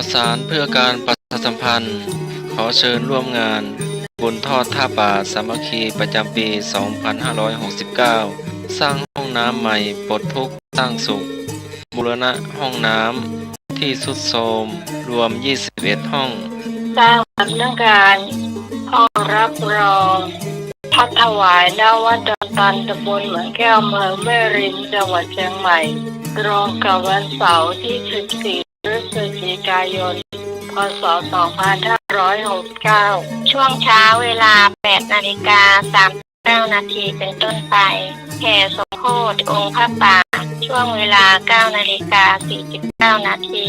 าวสารเพื่อการประชาสัมพันธ์ขอเชิญร่วมงานบุญทอดท่าป่าสามัคคีประจำปี 2569 สร้างห้องน้ำใหม่ปลดทุกข์สร้างสุขบูรณะห้องน้ำที่ทรุดโทรมรวม 21 ห้องสร้างสำนักงานห้องรับรองพัดถวายณวัดดอนตันตำบลเหมืองแก้วเมืองแม่ริมจังหวัดเชียงใหม่ตรงกับวันเสาร์ที่ 14 พฤศจิกายน พ.ศ. 2569 ช่วงเช้าเวลา 8:39 นาทีเป็นต้นไปแห่สมโภชองค์พระป่าช่วงเวลา 9:49 นาที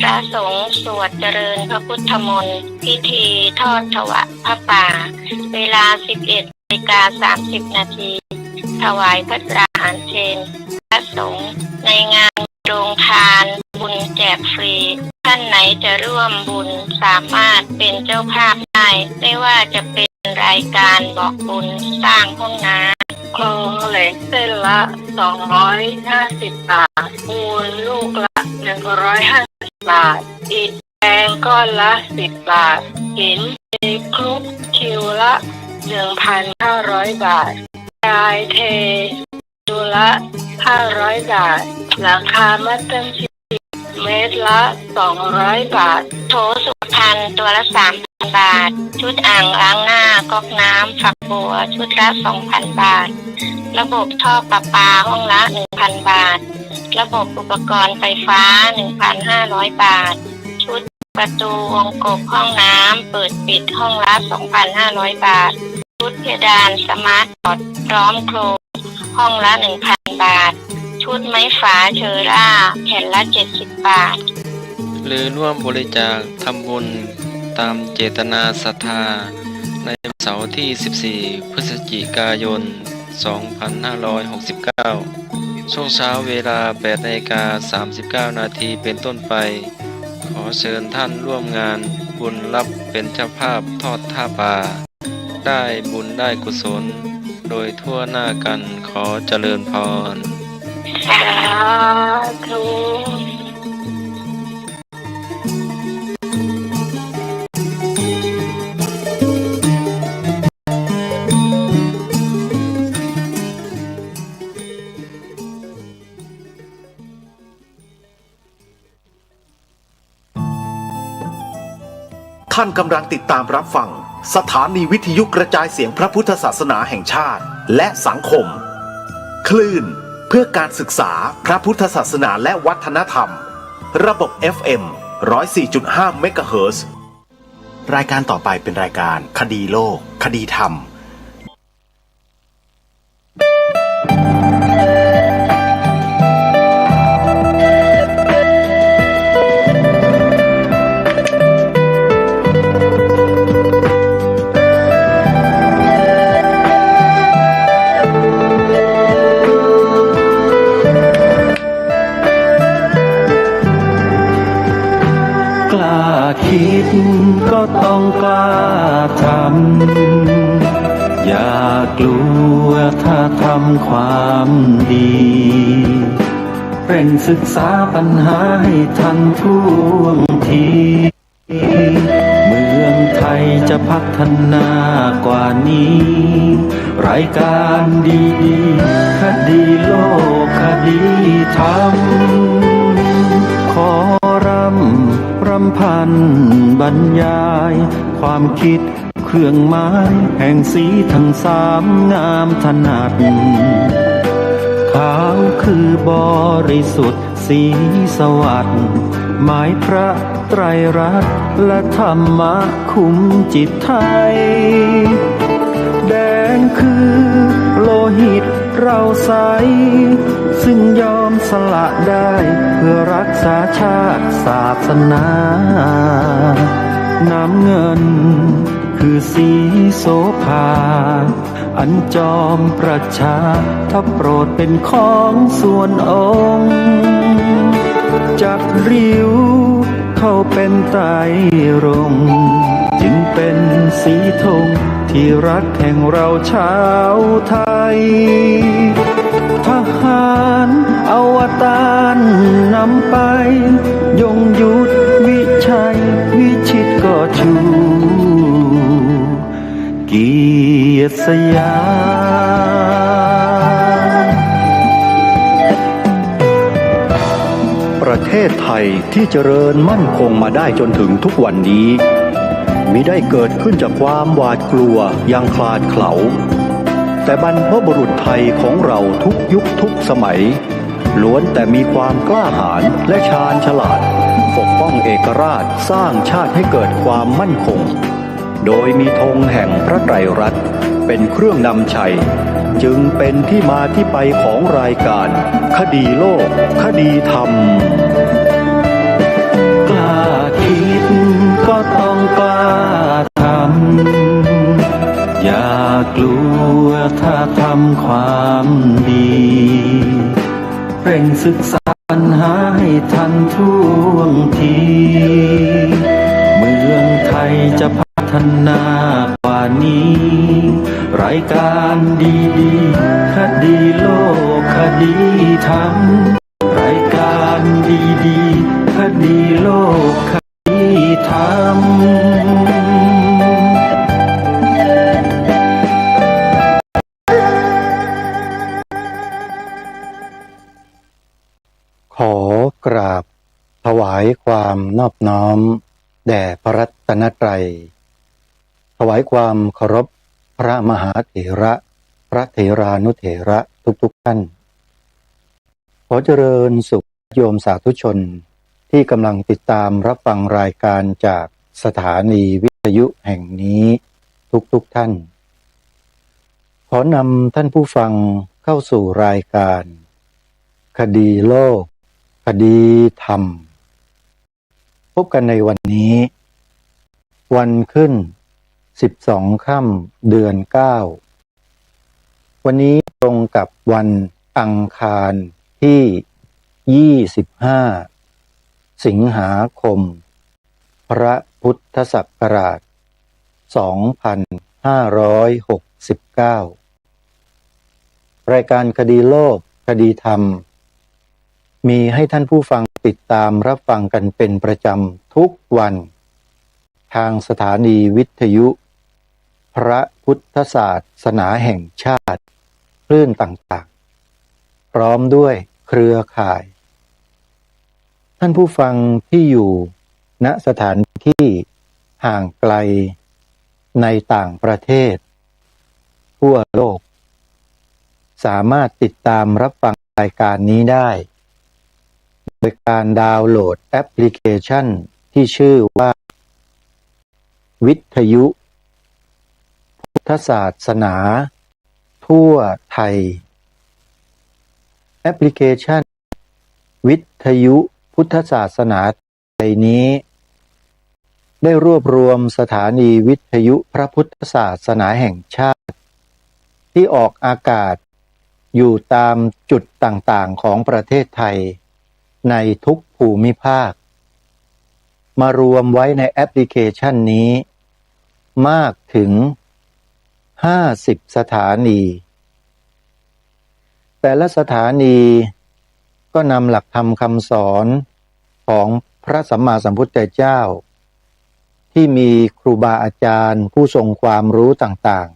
พระสงฆ์สวดเจริญพระพุทธมนต์พิธีทอดถวายพระป่าเวลา 11:30 นาทีถวายพระตราหารเพลพระสงฆ์ในงานโรงทานบุญแจกฟรีท่านไหนจะร่วมบุญสามารถเป็นเจ้าภาพได้ไม่ว่าจะเป็นรายการบอกบุญสร้างห้องน้ำโครงเหล็กเส้นละ250 บาทปูนลูกละ150 บาทอิฐแดงก้อนละ10 บาทหินคลุกคิวละ 1,500 บาททรายเทดูละ500 บาทหลังคามัดต้นชีเมตรละ200 บาทโถสุขภัณฑ์ตัวละ 3,000 บาทชุดอ่างล้างหน้าก๊อกน้ำฝักบัวชุดละ 2,000 บาทระบบท่อประปาห้องละ 1,000 บาทระบบอุปกรณ์ไฟฟ้า 1,500 บาทชุดประตูวงกบห้องน้ำเปิดปิดห้องละ 2,500 บาทชุดเพดานสมาร์ทบอร์ดพร้อมโครงห้องละ 1,000 บาทชุดไม้ฝาเชอร่าแผ่นละ 70 บาทหรือร่วมบริจาคทำบุญตามเจตนาศรัทธาในเสาร์ที่ 14 พฤศจิกายน 2569 ช่วงเช้าเวลา 8:39 นาทีเป็นต้นไปขอเชิญท่านร่วมงานบุญรับเป็นเจ้าภาพทอดท่าป่าได้บุญได้กุศลโดยทั่วหน้ากันขอเจริญพรสาธุท่านกำลังติดตามรับฟังสถานีวิทยุกระจายเสียงพระพุทธศาสนาแห่งชาติและสังคมคลื่นเพื่อการศึกษาพระพุทธศาสนาและวัฒนธรรมระบบ FM 104.5 เมกะเฮิรตซ์รายการต่อไปเป็นรายการคดีโลกคดีธรรมคิดก็ต้องกล้าทำอย่ากลัวถ้าทำความดีเร่งศึกษาปัญหาให้ทันท่วงทีเมืองไทยจะพัฒนากว่านี้รายการดีๆคดีโลกคดีธรรมขอรำพันบรรยายความคิดเครื่องหมายแห่งสีทั้งสามงามถนัดขาวคือบริสุทธิ์สีสวัสดิ์หมายพระไตรรัตน์และธรรมะคุ้มจิตไทยแดงคือโลหิตเราใสซึ่งยอมสละได้เพื่อรักษาชาติศาสนาน้ำเงินคือสีโสภาอันจอมประชาถ้าโปรดเป็นของส่วนองค์จากริ้วเข้าเป็นไตรรงค์จึงเป็นสีธงที่รักแห่งเราชาวไทยทหารอวตารนำไปยงยุทธวิชา ษยาประเทศไทยที่เจริญมั่นคงมาได้จนถึงทุกวันนี้มิได้เกิดขึ้นจากความหวาดกลัวอย่างคลาดเขลาแต่บรรพบุรุษไทยของเราทุกยุคทุกสมัยล้วนแต่มีความกล้าหาญและชาญฉลาดปกป้องเอกราชสร้างชาติให้เกิดความมั่นคงโดยมีธงแห่งพระไตรรัตน์เป็นเครื่องนำชัยจึงเป็นที่มาที่ไปของรายการคดีโลกคดีธรรมกล้าคิดก็ต้องกล้าทำอย่ากลัวถ้าทำความดีเร่งศึกษาปัญหาให้ทันท่วงทีเมืองไทยจะพัฒนากว่านี้รายการดีๆคดีโลกคดีธรรมรายการดีๆคดีโลกคดีธรรมขอกราบถวายความนอบน้อมแด่พระรัตนตรัยถวายความเคารพพระมหาเถระพระเถรานุเถระทุกท่านขอเจริญสุขโยมสาธุชนที่กำลังติดตามรับฟังรายการจากสถานีวิทยุแห่งนี้ทุกท่านขอนำท่านผู้ฟังเข้าสู่รายการคดีโลกคดีธรรมพบกันในวันนี้วันขึ้น12 ค่ำเดือน 9วันนี้ตรงกับวันอังคารที่25สิงหาคมพระพุทธศักราช2569รายการคดีโลกคดีธรรมมีให้ท่านผู้ฟังติดตามรับฟังกันเป็นประจำทุกวันทางสถานีวิทยุพระพุทธศาสนาแห่งชาติคลื่นต่างๆพร้อมด้วยเครือข่ายท่านผู้ฟังที่อยู่ณสถานที่ห่างไกลในต่างประเทศทั่วโลกสามารถติดตามรับฟังรายการนี้ได้โดยการดาวน์โหลดแอปพลิเคชันที่ชื่อว่าวิทยุพุทธศาสนาทั่วไทยแอปพลิเคชันวิทยุพุทธศาสนาไทยนี้ได้รวบรวมสถานีวิทยุพระพุทธศาสนาแห่งชาติที่ออกอากาศอยู่ตามจุดต่างๆของประเทศไทยในทุกภูมิภาคมารวมไว้ในแอปพลิเคชันนี้มากถึง50 สถานีแต่ละสถานีก็นำหลักธรรมคำสอนของพระสัมมาสัมพุทธเจ้าที่มีครูบาอาจารย์ผู้ทรงความรู้ต่าง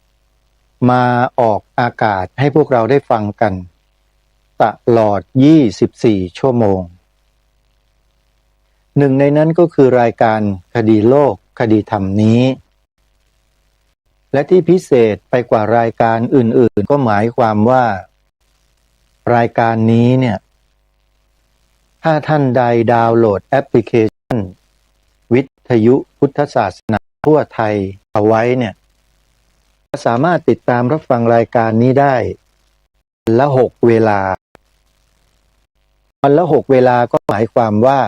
ๆมาออกอากาศให้พวกเราได้ฟังกันตลอด24 ชั่วโมงหนึ่งในนั้นก็คือรายการคดีโลกคดีธรรมนี้และที่พิเศษไปกว่ารายการอื่นๆก็หมายความว่ารายการนี้เนี่ยถ้าท่านใดดาวน์โหลดแอปพลิเคชันวิทยุพุทธศาสนาทั่วไทยเอาไว้เนี่ยสามารถติดตามรับฟังรายการนี้ได้วันละ6 เวลาวันละ6 เวลาก็หมายความว่า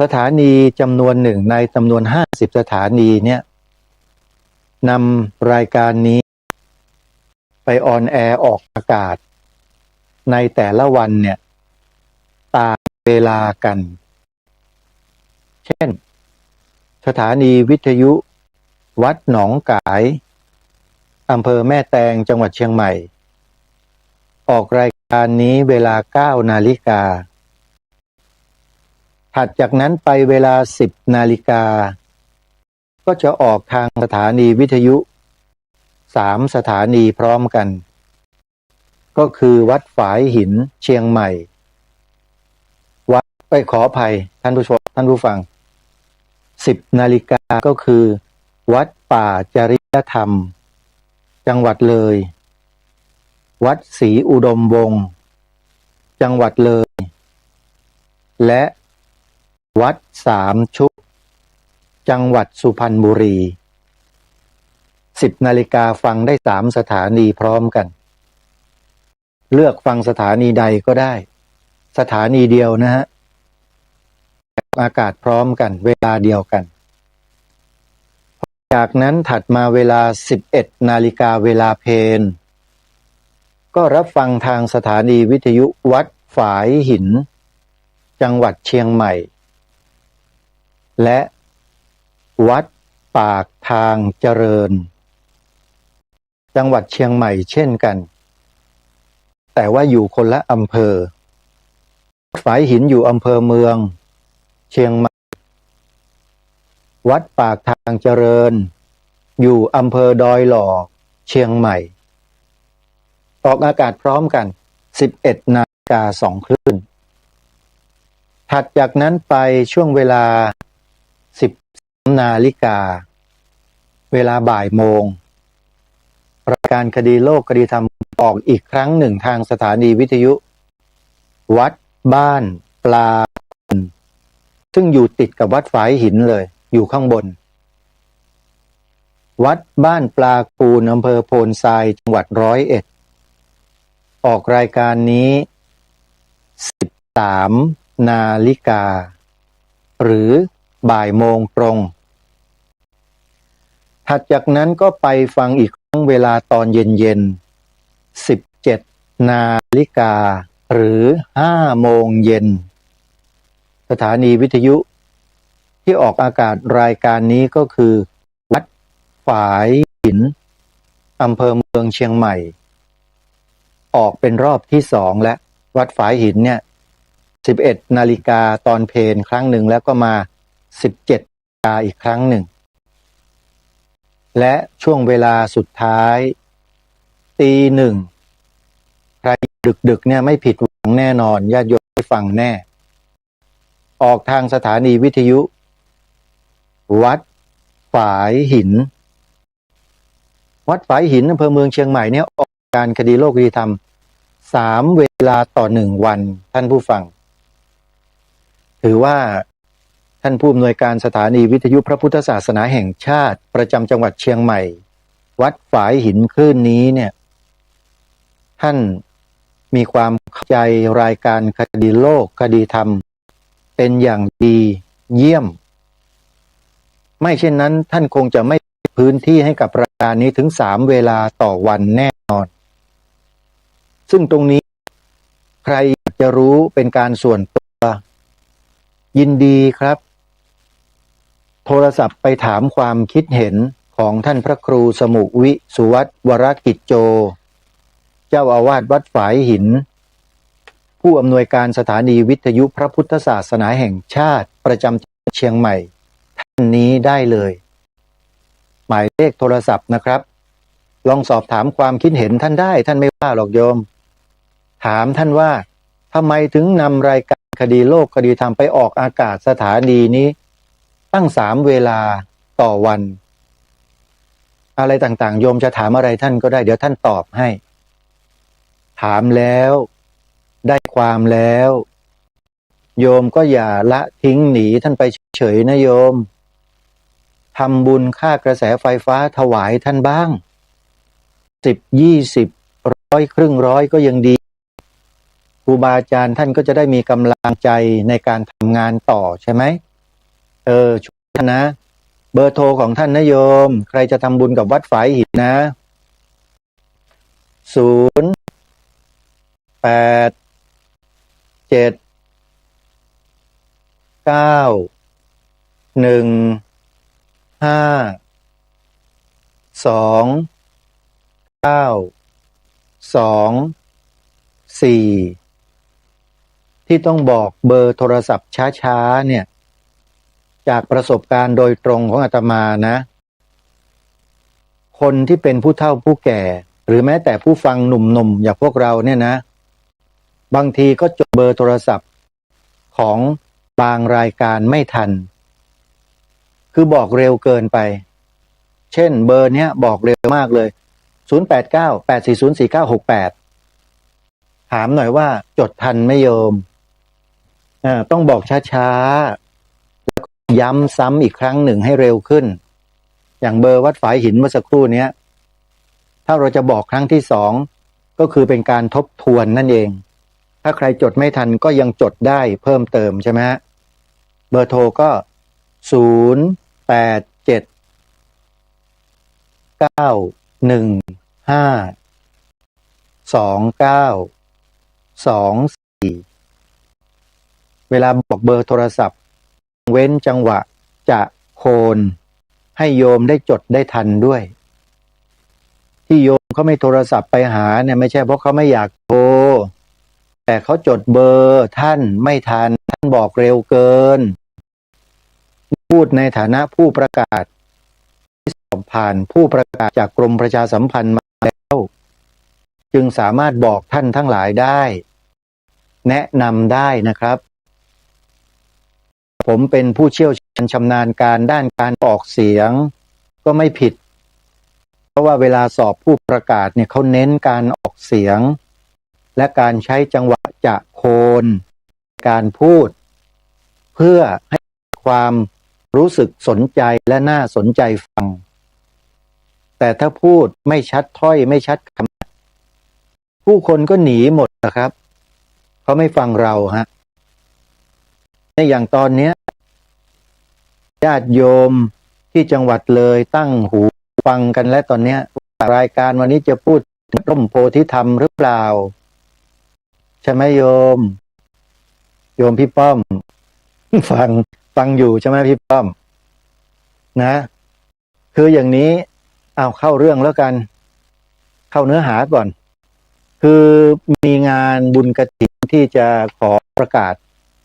สถานีจำนวนหนึ่งในจำนวน50 สถานีเนี่ยนำรายการนี้ไปออนแอร์ออกอากาศในแต่ละวันเนี่ยต่างเวลากันเช่นสถานีวิทยุวัดหนองกายอำเภอแม่แตงจังหวัดเชียงใหม่ออกรายการนี้เวลา 9 นาฬิกาถัดจากนั้นไปเวลา 10 นาฬิกา ก็จะออกทางสถานีวิทยุ3 สถานีพร้อมกันก็คือวัดฝายหินเชียงใหม่วัดไปขออภัยท่านผู้ชมท่านผู้ฟัง10 นาฬิกาก็คือวัดป่าจริยธรรมจังหวัดเลยวัดศรีอุดมวงศ์จังหวัดเลยและวัดสามชุกจังหวัดสุพรรณบุรี10 นาฬิกาฟังได้3 สถานีพร้อมกันเลือกฟังสถานีใดก็ได้สถานีเดียวนะฮะอากาศพร้อมกันเวลาเดียวกันจากนั้นถัดมาเวลา11 นาฬิกาเวลาเพลก็รับฟังทางสถานีวิทยุวัดฝายหินจังหวัดเชียงใหม่และวัดปากทางเจริญจังหวัดเชียงใหม่เช่นกันแต่ว่าอยู่คนละอำเภอฝายหินอยู่อำเภอเมืองเชียงใหม่วัดปากทางเจริญอยู่อำเภอดอยหล่อเชียงใหม่ออกอากาศพร้อมกัน11 นาฬิกา2 คลื่นถัดจากนั้นไปช่วงเวลา13 นาฬิกาเวลาบ่ายโมงรายการคดีโลกคดีธรรมออกอีกครั้งหนึ่งทางสถานีวิทยุวัดบ้านปลาซึ่งอยู่ติดกับวัดฝายหินเลยอยู่ข้างบนวัดบ้านปลาปูนอำเภอโพนทรายจังหวัด101ออกรายการนี้13 นาฬิกาหรือบ่ายโมงตรงถัดจากนั้นก็ไปฟังอีกครั้งเวลาตอนเย็น17 นาฬิกาหรือ5 โมงเย็นสถานีวิทยุที่ออกอากาศรายการนี้ก็คือวัดฝายหินอำเภอเมืองเชียงใหม่ออกเป็นรอบที่2และวัดฝายหินเนี่ย11 นาฬิกาตอนเพลครั้งหนึ่งแล้วก็มา17 นาฬิกาอีกครั้งหนึ่งและช่วงเวลาสุดท้ายตีหนึ่งใครดึกเนี่ยไม่ผิดหวังแน่นอนญาติโยมได้ฟังแน่ออกทางสถานีวิทยุวัดฝายหินวัดฝายหินอำเภอเมืองเชียงใหม่เนี่ยออกการคดีโลกคดีธรรม3 เวลาต่อ1 วันท่านผู้ฟังถือว่าท่านผู้อำนวยการสถานีวิทยุพระพุทธศาสนาแห่งชาติประจำจังหวัดเชียงใหม่วัดฝายหินคลื่นนี้เนี่ยท่านมีความเข้าใจรายการคดีโลกคดีธรรมเป็นอย่างดีเยี่ยมไม่เช่นนั้นท่านคงจะไม่พื้นที่ให้กับรายการนี้ถึง3 เวลาต่อวันแน่นอนซึ่งตรงนี้ใครอยากจะรู้เป็นการส่วนตัวยินดีครับโทรศัพท์ไปถามความคิดเห็นของท่านพระครูสมุวิสุวัตวรกิจโจเจ้าอาวาสวัดฝายหินผู้อำนวยการสถานีวิทยุพระพุทธศาสนาแห่งชาติประจำจังหวัดเชียงใหม่ท่านนี้ได้เลยหมายเลขโทรศัพท์นะครับลองสอบถามความคิดเห็นท่านได้ท่านไม่ว่าหรอกโยมถามท่านว่าทำไมถึงนำรายการคดีโลกคดีธรรมไปออกอากาศสถานีนี้ตั้ง3 เวลาต่อวันอะไรต่างๆโยมจะถามอะไรท่านก็ได้เดี๋ยวท่านตอบให้ถามแล้วได้ความแล้วโยมก็อย่าละทิ้งหนีท่านไปเฉยๆนะโยมทำบุญค่ากระแสไฟฟ้าถวายท่านบ้าง10 20 100 ครึ่งร้อยก็ยังดีครูบาอาจารย์ท่านก็จะได้มีกำลังใจในการทำงานต่อใช่ไหมช่วยท่านนะเบอร์โทรของท่านนะโยมใครจะทำบุญกับวัดฝายหินนะ0 8 7 9 1 5 2 9 2 4ที่ต้องบอกเบอร์โทรศัพท์ช้าๆเนี่ย จากประสบการณ์โดยตรงของอาตมานะ คนที่เป็นผู้เฒ่าผู้แก่หรือแม้แต่ผู้ฟังหนุ่มๆอย่างพวกเราเนี่ยนะ บางทีก็จดเบอร์โทรศัพท์ของบางรายการไม่ทัน คือบอกเร็วเกินไป เช่นเบอร์เนี้ยบอกเร็วมากเลย0898404968ถามหน่อยว่าจดทันไหมโยมต้องบอกช้าๆแล้วก็ย้ำซ้ำอีกครั้งหนึ่งให้เร็วขึ้นอย่างเบอร์วัดฝายหินเมื่อสักครู่เนี้ยถ้าเราจะบอกครั้งที่2ก็คือเป็นการทบทวนนั่นเองถ้าใครจดไม่ทันก็ยังจดได้เพิ่มเติมใช่ไหมฮะเบอร์โทรก็0879152924เวลาบอกเบอร์โทรศัพท์เว้นจังหวะจะโคนให้โยมได้จดได้ทันด้วยที่โยมเขาไม่โทรศัพท์ไปหาเนี่ยไม่ใช่เพราะเขาไม่อยากโทรแต่เขาจดเบอร์ท่านไม่ทันท่านบอกเร็วเกินพูดในฐานะผู้ประกาศที่สอบผ่านผู้ประกาศจากกรมประชาสัมพันธ์มาแล้วจึงสามารถบอกท่านทั้งหลายได้แนะนำได้นะครับผมเป็นผู้เชี่ยวชาญชำนาญการด้านการออกเสียงก็ไม่ผิดเพราะว่าเวลาสอบผู้ประกาศเนี่ยเขาเน้นการออกเสียงและการใช้จังหวะจะโคนการพูดเพื่อให้ความรู้สึกสนใจและน่าสนใจฟังแต่ถ้าพูดไม่ชัดถ้อยไม่ชัดคำผู้คนก็หนีหมดนะครับเขาไม่ฟังเราฮะในอย่างตอนนี้ญาติโยมที่จังหวัดเลยตั้งหูฟังกันและตอนนี้รายการวันนี้จะพูดร่มโพธิธรรมหรือเปล่าใช่ไหมโยมพี่ป้อมฟังอยู่ใช่ไหมพี่ป้อมนะคืออย่างนี้เอาเข้าเรื่องแล้วกันเข้าเนื้อหาก่อนคือมีงานบุญกฐินที่จะขอประกาศ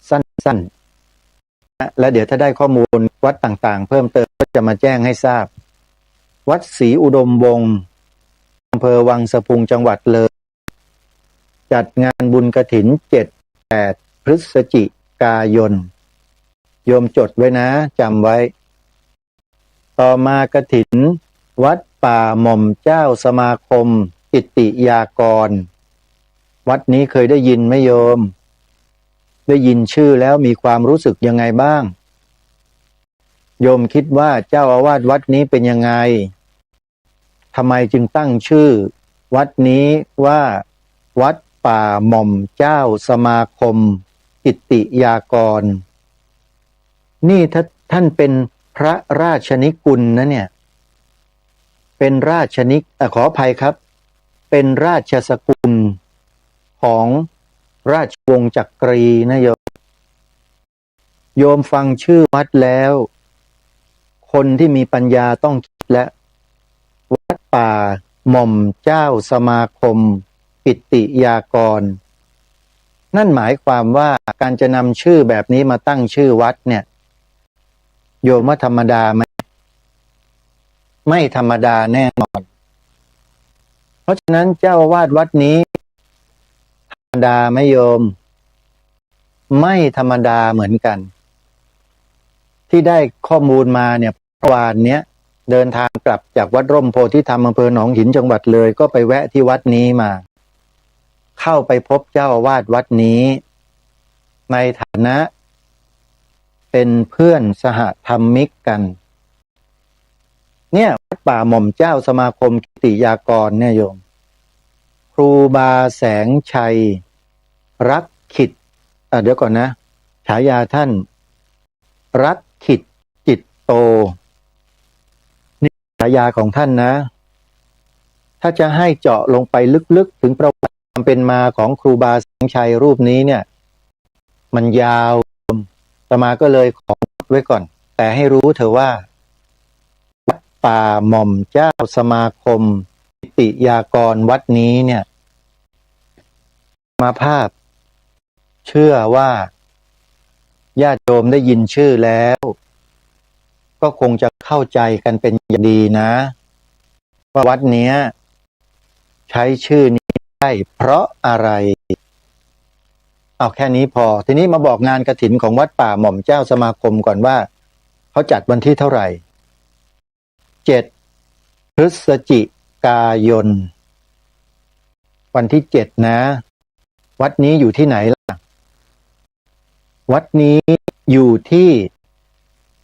สั้นๆและเดี๋ยวถ้าได้ข้อมูลวัดต่างๆเพิ่มเติมก็จะมาแจ้งให้ทราบวัดศรีอุดมวงศ์อำเภอวังสะพุงจังหวัดเลยจัดงานบุญกฐิน 7-8 พฤศจิกายนโยมจดไว้นะจำไว้ต่อมากฐินวัดป่าหม่อมเจ้าสมาคมกิตติยากรวัดนี้เคยได้ยินไหมโยมได้ยินชื่อแล้วมีความรู้สึกยังไงบ้างโยมคิดว่าเจ้าอาวาสวัดนี้เป็นยังไงทำไมจึงตั้งชื่อวัดนี้ว่าวัดป่าหม่อมเจ้าสมาคมกิตติยากรนี่ถ้าท่านเป็นพระราชนิกุลนะเนี่ยเป็นราชนิกขออภัยครับเป็นราชสกุลของราชวงศ์จักรีนะโยมฟังชื่อวัดแล้วคนที่มีปัญญาต้องคิดและวัดป่าหม่อมเจ้าสมาคมกิตติยากรนั่นหมายความว่าการจะนำชื่อแบบนี้มาตั้งชื่อวัดเนี่ยโยมว่าธรรมดาไหมไม่ธรรมดาแน่นอนเพราะฉะนั้นเจ้าอาวาสวัดนี้ธรรมดาไหมโยมไม่ธรรมดาเหมือนกันที่ได้ข้อมูลมาเนี่ยเมื่อวานเนี้ยเดินทางกลับจากวัดร่มโพธิธรรมอำเภอหนองหินจังหวัดเลยก็ไปแวะที่วัดนี้มาเข้าไปพบเจ้าอาวาสวัดนี้ในฐานะเป็นเพื่อนสหธรรมิกกันเนี่ยวัดป่าหม่อมเจ้าสมาคมกิตติยากรเนี่ยโยมครูบาแสงชัยรักขิตเดี๋ยวก่อนนะฉายาท่านรักขิตจิตโตนี่ฉายาของท่านนะถ้าจะให้เจาะลงไปลึกๆถึงประวัติความเป็นมาของครูบาแสงชัยรูปนี้เนี่ยมันยาวอาตมาก็เลยขอไว้ก่อนแต่ให้รู้เถอะว่าวัดป่าหม่อมเจ้าสมาคมกิตติยากรวัดนี้เนี่ยมาภาพเชื่อว่าญาติโยมได้ยินชื่อแล้ว ก็คงจะเข้าใจกันเป็นอย่างดีนะว่าวัดเนี้ยใช้ชื่อนี้ได้เพราะอะไรเอาแค่นี้พอทีนี้มาบอกงานกฐินของวัดป่าหม่อมเจ้าสมาคมก่อนว่าเขาจัดวันที่เท่าไหร่7 พฤศจิกายนวันที่7นะวัดนี้อยู่ที่ไหนล่ะวัดนี้อยู่ที่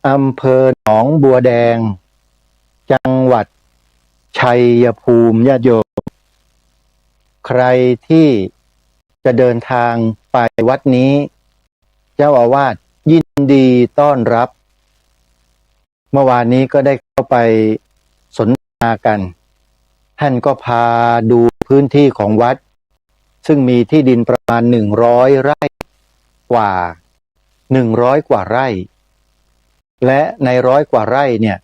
อำเภอหนองบัวแดงจังหวัดชัยภูมิญาติโยมใครที่จะเดินทางไปวัดนี้เจ้าอาวาสยินดีต้อนรับเมื่อวานนี้ก็ได้เข้าไปสนทนากันท่านก็พาดูพื้นที่ของวัดซึ่งมีที่ดินประมาณ100 ไร่กว่า100 กว่าไร่และใน100 กว่าไร่เนี่ย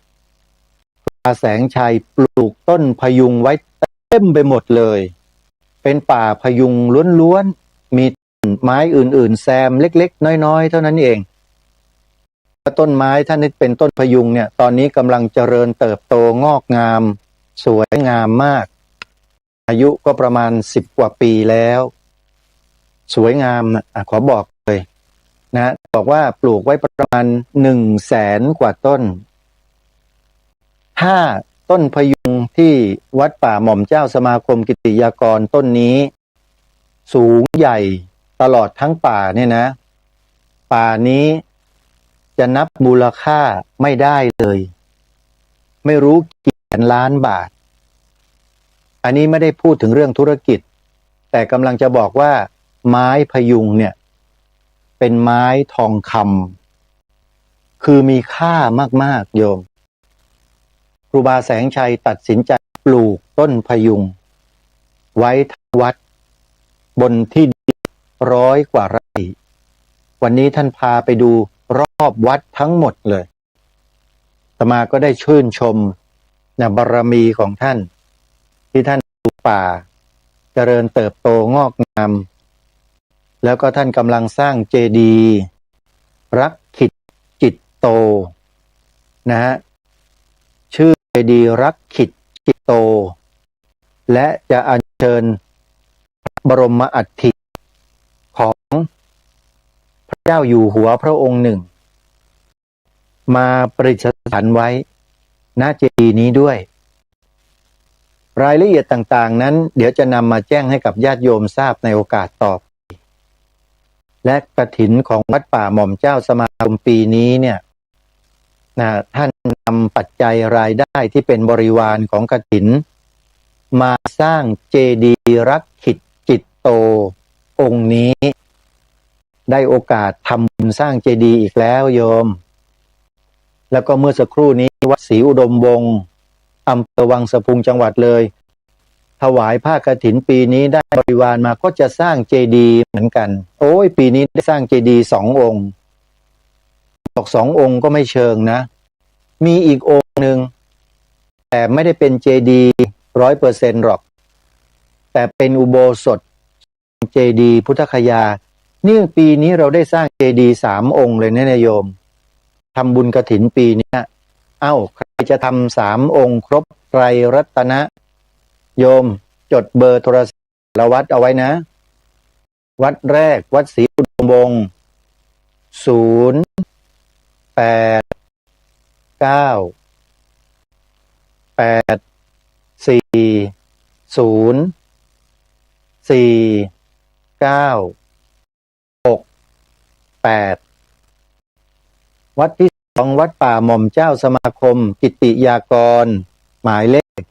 พระแสงชัยปลูกต้นพยุงไว้เต็มไปหมดเลยเป็นป่าพยุงล้วนๆมีต้นไม้อื่นๆแซมเล็กๆน้อยๆเท่านั้นเองต้นไม้ท่านนี้เป็นต้นพยุงเนี่ยตอนนี้กำลังเจริญเติบโตงอกงามสวยงามมากอายุก็ประมาณ10 กว่าปีแล้วสวยงามขอบอกเลยนะบอกว่าปลูกไว้ประมาณ100,000 กว่าต้นถ้าต้นพยุงที่วัดป่าหม่อมเจ้าสมาคมกิติยากรต้นนี้สูงใหญ่ตลอดทั้งป่าเนี่ยนะป่านี้จะนับมูลค่าไม่ได้เลยไม่รู้กี่แสนล้านบาทอันนี้ไม่ได้พูดถึงเรื่องธุรกิจแต่กำลังจะบอกว่าไม้พยุงเนี่ยเป็นไม้ทองคำคือมีค่ามากๆโยมครูบาแสงชัยตัดสินใจปลูกต้นพยุงไว้ทั้งวัดบนที่100 กว่าไร่วันนี้ท่านพาไปดูรอบวัดทั้งหมดเลยอาตมาก็ได้ชื่นชมบารมีของท่านที่ท่านปลูกป่าเจริญเติบโตงอกงามแล้วก็ท่านกำลังสร้างเจดีย์รักขิตจิตโตนะฮะชื่อเจดีย์รักขิตจิตโตและจะอัญเชิญพระบรมอัฐิของพระเจ้าอยู่หัวพระองค์หนึ่งมาประดิษฐานไว้ณเจดีย์นี้ด้วยรายละเอียดต่างๆนั้นเดี๋ยวจะนำมาแจ้งให้กับญาติโยมทราบในโอกาสต่อไปและกฐินของวัดป่าหม่อมเจ้าสมาคมปีนี้เนี่ยท่านนำปัจจัยรายได้ที่เป็นบริวารของกฐินมาสร้างเจดีย์รักขิตจิตโตองค์นี้ได้โอกาสทำบุญสร้างเจดีย์อีกแล้วโยมแล้วก็เมื่อสักครู่นี้วัดศรีอุดมวงศ์อำเภอวังสะพุงจังหวัดเลยถวายผ้ากฐินปีนี้ได้บริวารมาก็จะสร้างเจดีย์เหมือนกันโอ้ยปีนี้ได้สร้างเจดีย์2 องค์บอก2 องค์ก็ไม่เชิงนะมีอีกองค์หนึ่งแต่ไม่ได้เป็นเจดีย์100%หรอกแต่เป็นอุโบสถเจดีย์พุทธคยานี่ปีนี้เราได้สร้างเจดีย์3 องค์เลยนะโยมทำบุญกฐินปีนี้ใครจะทำ3 องค์ครบไตรรัตนะโยมจดเบอร์โทรศัพท์วัดเอาไว้นะวัดแรกวัดศรีอุดมวงศ์วัดที่2วัดป่าหม่อมเจ้าสมาคมกิติยากรหมายเลข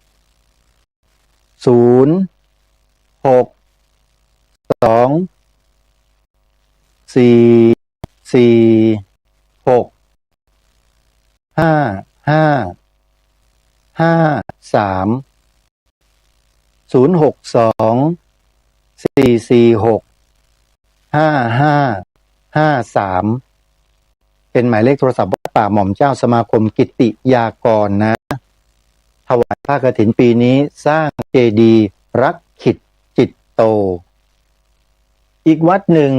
เป็นหมายเลขโทรศัพท์วัดป่าหม่อมเจ้าสมาคมกิติยากรนะถวายผ้ากฐินปีนี้สร้างเจดีย์รักขิตจิตโตอีกวัดหนึ่ง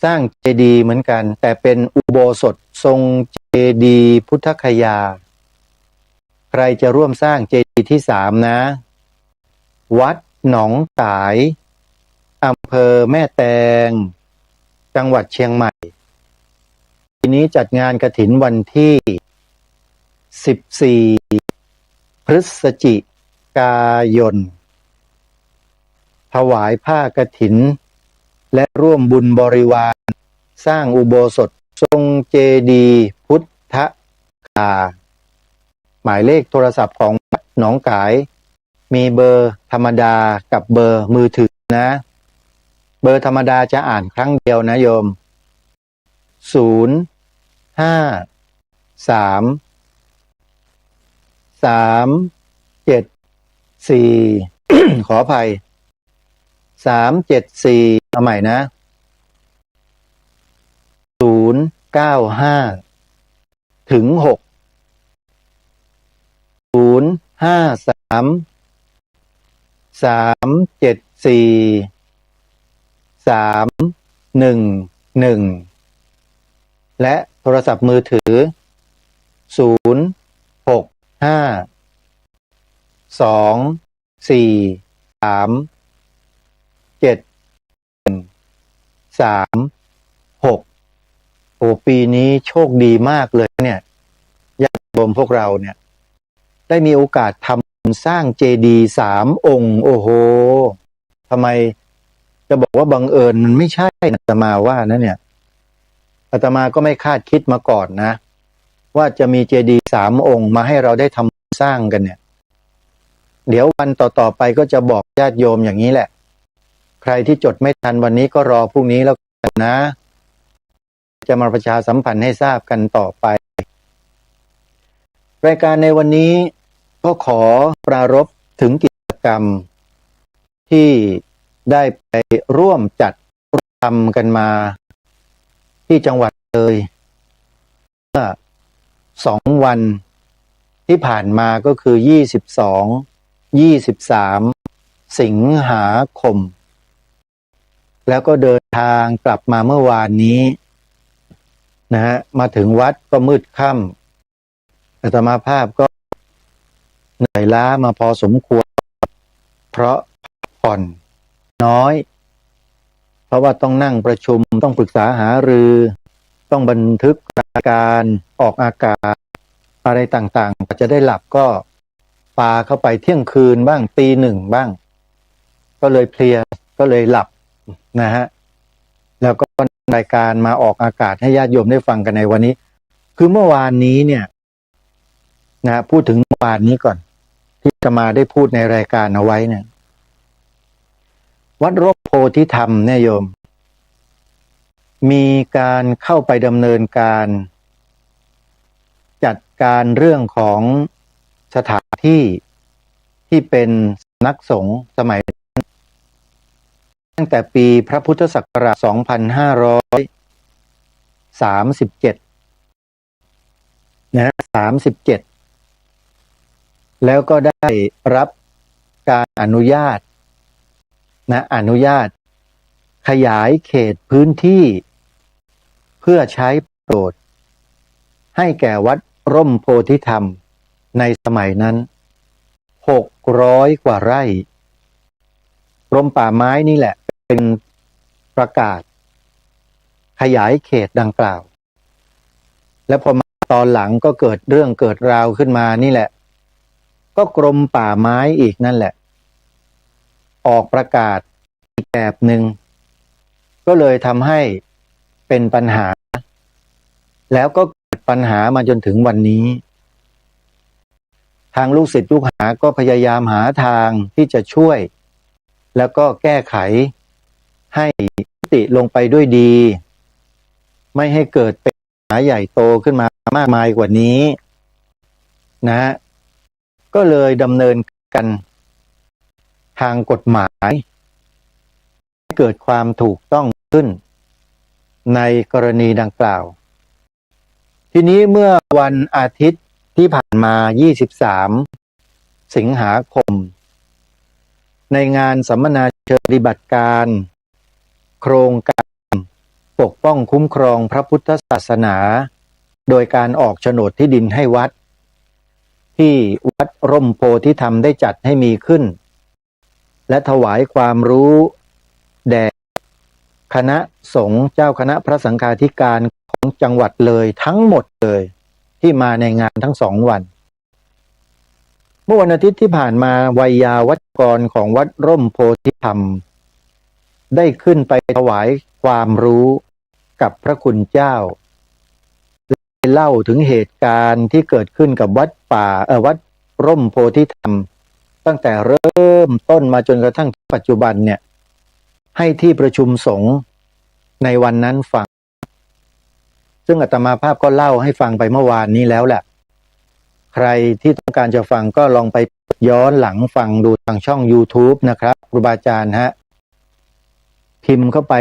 สร้างเจดีย์เหมือนกันแต่เป็นอุโบสถทรงเจ ดีย์พุทธคยา ใครจะร่วมสร้างเจดีย์ที่3นะ วัดหนองสายอำเภอแม่แตงจังหวัดเชียงใหม่ปีนี้จัดงานกฐินวันที่14พฤศจิกายนถวายผ้ากฐินและร่วมบุญบริวารสร้างอุโบสถทรงเจดีย์พุทธคยาหมายเลขโทรศัพท์ของวัดหนองกายมีเบอร์ธรรมดากับเบอร์มือถือนะเบอร์ธรรมดาจะอ่านครั้งเดียวนะโยม053 374 ขออภัย374เอาใหม่นะ095ถึง6 053 374 311และโทรศัพท์มือถือ065 243 7136โอ้ปีนี้โชคดีมากเลยเนี่ยญาติโยมพวกเราเนี่ยได้มีโอกาสทำสร้างเจดีย์3 องค์โอ้โหทำไมจะบอกว่าบังเอิญมันไม่ใช่อาตมาว่านะเนี่ยอาตมาก็ไม่คาดคิดมาก่อนนะว่าจะมีเจดีย์3 องค์มาให้เราได้ทำสร้างกันเนี่ยเดี๋ยววันต่อไปก็จะบอกญาติโยมอย่างนี้แหละใครที่จดไม่ทันวันนี้ก็รอพรุ่งนี้แล้วกันนะจะมาประชาสัมพันธ์ให้ทราบกันต่อไปรายการในวันนี้ก็ขอปรารภถึงกิจกรรมที่ได้ไปร่วมจัดทำกันมาที่จังหวัดเลยเมื่อ2 วันที่ผ่านมาก็คือ22-23 สิงหาคมแล้วก็เดินทางกลับมาเมื่อวานนี้นะฮะมาถึงวัดก็มืดค่ำอาตมาภาพก็เหนื่อยล้ามาพอสมควรเพราะผ่อนน้อยเพราะว่าต้องนั่งประชุมต้องปรึกษาหารือต้องบันทึกรายการออกอากาศอะไรต่างๆจะได้หลับก็ปาเข้าไปเที่ยงคืนบ้างตี 1บ้างก็เลยเพลียก็เลยหลับนะฮะแล้วก็รายการมาออกอากาศให้ญาติโยมได้ฟังกันในวันนี้คือเมื่อวานนี้เนี่ยนะพูดถึงเมื่อวานนี้ก่อนที่จะมาได้พูดในรายการเอาไว้เนี่ยวัดร่มโพธิธรรมเนี่ยโยมมีการเข้าไปดำเนินการจัดการเรื่องของสถานที่ที่เป็นสำนักสงฆ์สมัยตั้งแต่ปีพระพุทธศักราช 2537 นะ37แล้วก็ได้รับการอนุญาตขยายเขตพื้นที่เพื่อใช้ประโยชน์ให้แก่วัดร่มโพธิธรรมในสมัยนั้น600 กว่าไร่กรมป่าไม้นี่แหละเป็นประกาศขยายเขตดังกล่าวและพอมาตอนหลังก็เกิดเรื่องเกิดราวขึ้นมานี่แหละก็กรมป่าไม้อีกนั่นแหละออกประกาศอีกแบบหนึ่งก็เลยทำให้เป็นปัญหาแล้วก็เกิดปัญหามาจนถึงวันนี้ทางลูกศิษย์ลูกหาก็พยายามหาทางที่จะช่วยแล้วก็แก้ไขให้ยุติลงไปด้วยดีไม่ให้เกิดเป็นปัญหาใหญ่โตขึ้นมามากมายกว่านี้นะก็เลยดำเนินกันทางกฎหมายให้เกิดความถูกต้องขึ้นในกรณีดังกล่าวทีนี้เมื่อวันอาทิตย์ที่ผ่านมา23 สิงหาคมในงานสัมมนาเชิงปฏิบัติการโครงการปกป้องคุ้มครองพระพุทธศาสนา โดยการออกโฉนดที่ดินให้วัด ที่วัดร่มโพธิธรรมได้จัดให้มีขึ้น และถวายความรู้แด่คณะสงฆ์เจ้าคณะพระสังฆาธิการของจังหวัดเลยทั้งหมดเลยที่มาในงานทั้ง2 วัน เมื่อวันอาทิตย์ที่ผ่านมาวัยยาวัจกรของวัดร่มโพธิธรรมได้ขึ้นไปถวายความรู้กับพระคุณเจ้าเล่าถึงเหตุการณ์ที่เกิดขึ้นกับวัดร่มโพธิธรรมตั้งแต่เริ่มต้นมาจนกระทั่งปัจจุบันเนี่ยให้ที่ประชุมสงฆ์ในวันนั้นฟังซึ่งอาตมาภาพก็เล่าให้ฟังไปเมื่อวานนี้แล้วแหละใครที่ต้องการจะฟังก็ลองไปย้อนหลังฟังดูทางช่อง YouTube นะครับครูบาอาจารย์ฮะพิมพ์เข้าไป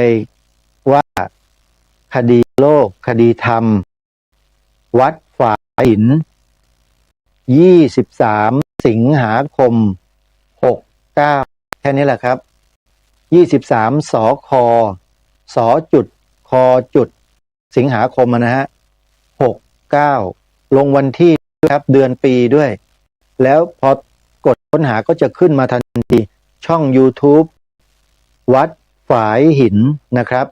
ว่าคดีโลกคดีธรรมวัดฝาหิน23 สิงหาคม 69แค่นี้แหละครับ23 สค สจุดคจุดสิงหาคมนะฮะ69ลงวันที่ครับเดือนปีด้วยแล้วพอกดค้นหาก็จะขึ้นมาทันทีช่อง YouTube วัดฝายหินนะครับ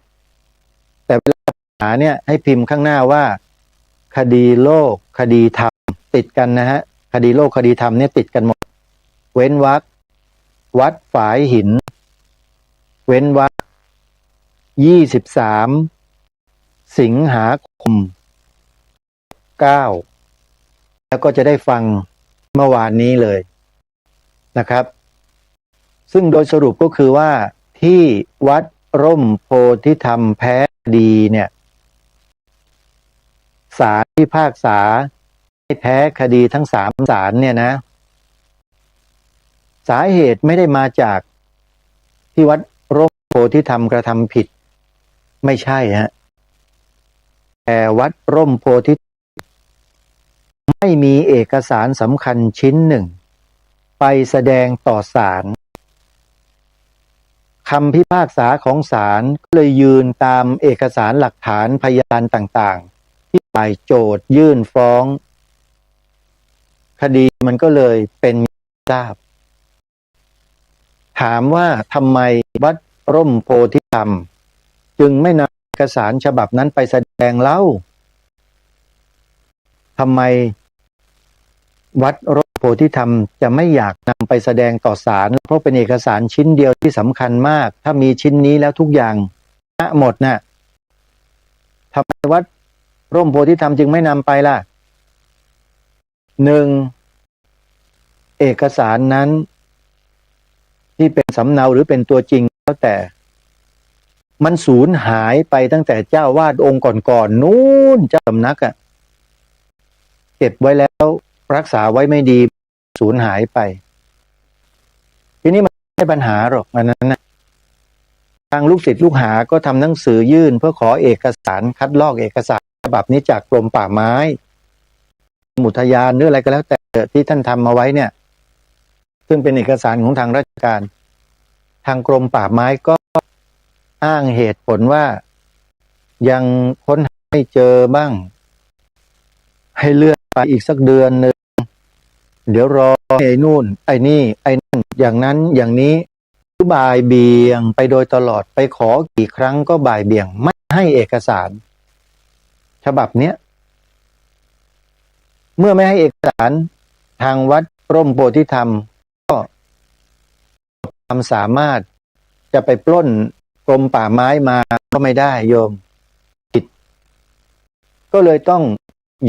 แต่เวลาหาเนี่ยให้พิมพ์ข้างหน้าว่าคดีโลกคดีธรรมติดกันนะฮะคดีโลกคดีธรรมเนี่ยติดกันหมดเว้นวรรควัดฝายหินเว้นวรรค23 สิงหาคม 9แล้วก็จะได้ฟังเมื่อวานนี้เลยนะครับซึ่งโดยสรุปก็คือว่าที่วัดร่มโพธิธรรมแพ้คดีเนี่ยศาลพิพากษาให้แพ้คดีทั้ง3 ศาลเนี่ยนะสาเหตุไม่ได้มาจากที่วัดร่มโพธิธรรมกระทำผิดไม่ใช่ฮะแต่วัดร่มโพธิไม่มีเอกสารสำคัญชิ้นหนึ่งไปแสดงต่อศาลคำพิพากษาของศาลก็เลยยืนตามเอกสารหลักฐานพยานต่างๆที่ฝ่ายโจทยื่นฟ้องคดีมันก็เลยเป็นทราบถามว่าทำไมวัดร่มโพธิธรรมจึงไม่นำเอกสารฉบับนั้นไปแสดงเล่าทำไมวัดร่มโพธิธรรมจะไม่อยากนำไปแสดงต่อศาลเพราะเป็นเอกสารชิ้นเดียวที่สำคัญมากถ้ามีชิ้นนี้แล้วทุกอย่างหมดน่ะทำไมวัดร่มโพธิธรรมจึงไม่นำไปล่ะ1เอกสารนั้นที่เป็นสำเนาหรือเป็นตัวจริงแล้วแต่มันสูญหายไปตั้งแต่เจ้าวาดองค์ก่อนๆนู้นเจ้าสำนักอ่ะเก็บไว้แล้วรักษาไว้ไม่ดีสูญหายไปทีนี้มันไม่ใช่ปัญหาหรอกอันนั้นนะทางลูกศิษย์ลูกหาก็ทำหนังสือยื่นเพื่อขอเอกสารคัดลอกเอกสารฉบับนี้จากกรมป่าไม้อุทยานหรืออะไรก็แล้วแต่ที่ท่านทำมาไว้เนี่ยซึ่งเป็นเอกสารของทางราชการทางกรมป่าไม้ก็อ้างเหตุผลว่ายังค้นหาไม่เจอบ้างให้เลื่อนไปอีกสักเดือนนึงเดี๋ยวรอไอ้นู่นไอ้นี่ไอ้นั่นอย่างนั้นอย่างนี้บ่ายเบี่ยงไปโดยตลอดไปขอกี่ครั้งก็บ่ายเบี่ยงไม่ให้เอกสารฉบับเนี้ยเมื่อไม่ให้เอกสารทางวัดร่มโพธิธรรมก็ความสามารถจะไปปล้นกรมป่าไม้มาก็ไม่ได้โยมผิดก็เลยต้อง